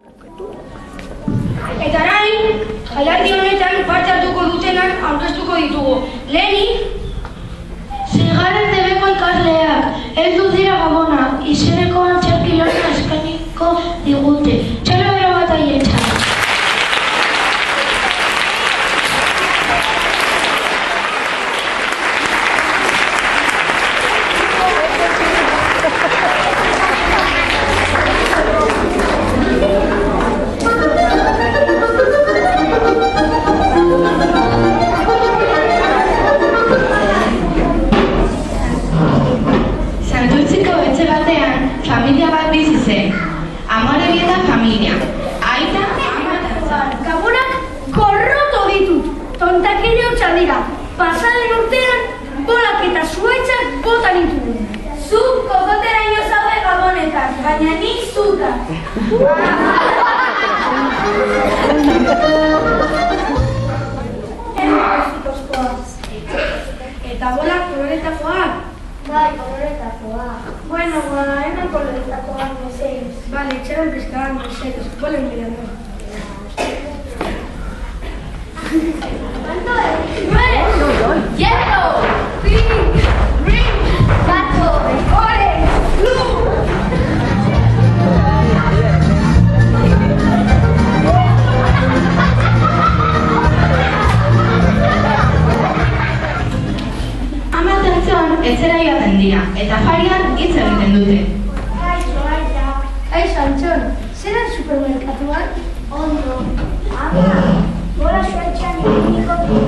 Eta orain, jaialdi honetan parte hartuko dutenak aurkeztuko ditugu. Lehenik, Seigarren debeko ikasleak, heldu dira Gabonak, izeneko antzerki lana eskainiko digute. Txalo bero bat aietza. Familia bat bizi zen. Amore eta familia. Aita, Gabonak korroto ditut. Tontakile hotza dira. Pasaden urtean, bolak eta zuaitzak bota nituen. Zu kokoteraino zaude Gabonetan, baina nik zuta. Eta bolak koloretakoak? Bai, koloretakoak. Bueno, hemen koloretakoak mesedez. Vale, etxeran pizkaban mesedez. Bolen mirando. ¿Cuánto es? ¡Red! ¡Yellow! ¡Pink! ¡Green! ¡Pato! ¡Orange! ¡Blue! Etzera joaten dira, eta farian hitz egiten dute. Kaixo, Antxon, zer da supermerkatuan? Ondo. Ama, bola zuaitxean ireniko du.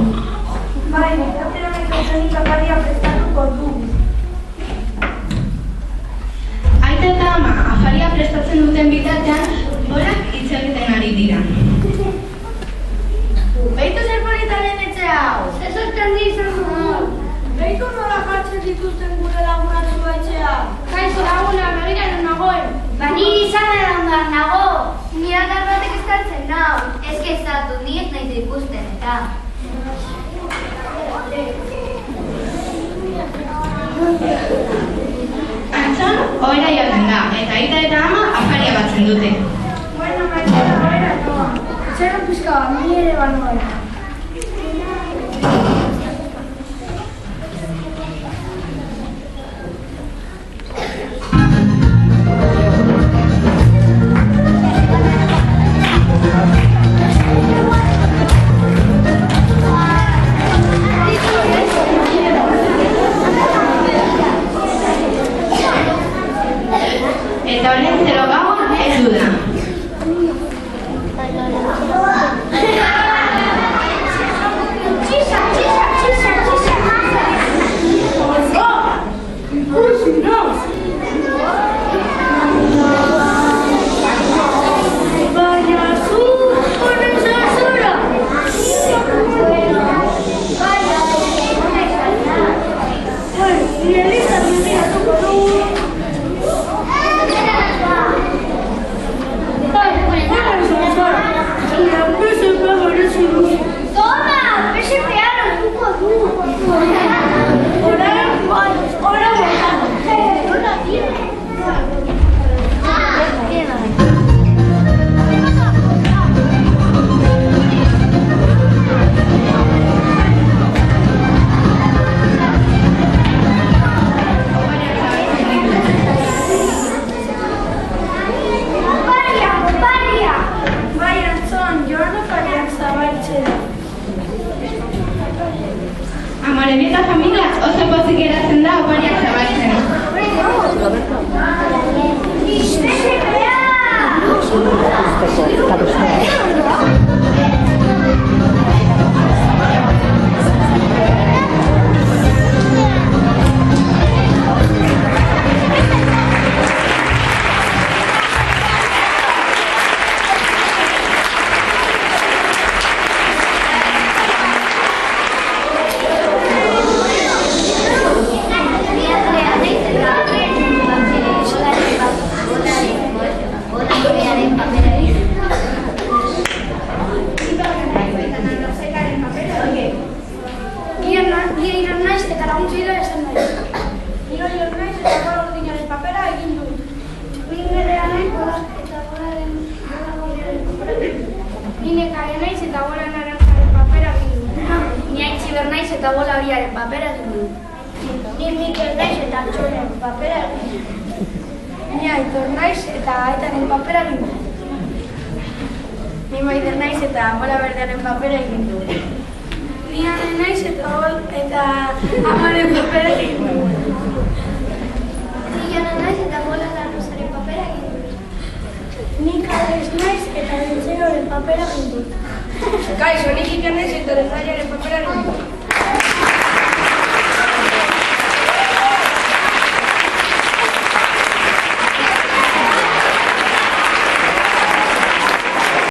Bai, nekatera mekatronik afaria prestatuko du. Aita eta ama afaria prestatzen duten bitartean, borak hitz egiten ari dira. Beitu zer politaren etxe hau. Zer sorprendi izan dugu. Beitu nola jartzen dituzten gure lagunatu etxea. Kaixo laguna, begiraren nagoen. Bani izan edan nago. Ni adar batek estartzen nau. Ez kezatu, ni ez nahi ikusten eta. Antxon, ohera joaten da, eta aita eta ama afaria batzen dute. Bueno, maitera, ohera noa. Etxeran pizka, ni ere banoa. Eta honen zero gaua ez du da. eta bola biaren papera egin dut. Ni Mikel naiz eta Antxoren papera egin dut. Ni Aitor naiz eta Aitaren papera egin dut. Ni Maider naiz eta bola berdearen papera egin dut. Ni Ane naiz eta Amaren papera egin dut. Ni Jana naiz eta bola Larruzaren papera egin dut. Ni Karles naiz eta Lentzeroren papera egin dut. Kaixo, nik Iker naiz eta Lendaiaren papera egin dut.